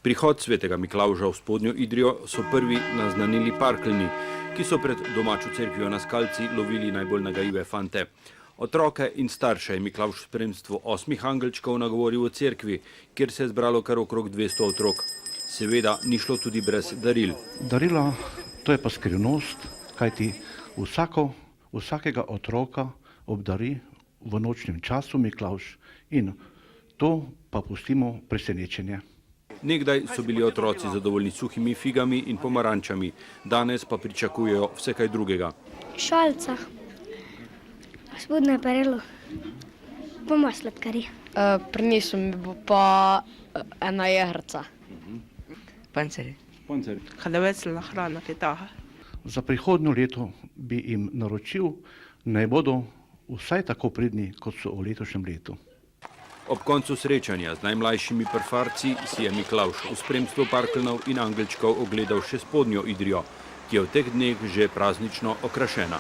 Prihod svetega Miklavža v Spodnjo Idrijo so prvi naznanili Parkeljni, ki so pred domačo cerkvijo na Skalci lovili najbolj nagajive fante. Otroke in starše je Miklavž v spremstvu 8 angelčkov nagovoril v cerkvi, kjer se je zbralo kar okrog 200 otrok. Seveda ni šlo tudi brez daril. Darila, to je pa skrivnost, kajti vsakega otroka obdari v nočnem času Miklavž in to pa pustimo presenečenje. Nekdaj so bili otroci zadovoljni suhimi figami in pomarančami, danes pa pričakujejo vse kaj drugega. Šalca, spodnje perilo, pa malo sladkarij. Prinesel mi bo pa ena jahrca. Pancerji. Hladovecljena hrana, kitaha. Za prihodnjo leto bi jim naročil, naj bodo vsaj tako pridni, kot so v letošnjem letu. Ob koncu srečanja z najmlajšimi prfarci si je Miklavž v spremstvu Parkeljnov in angelčkov ogledal še Spodnjo Idrijo, ki je v teh dneh že praznično okrašena.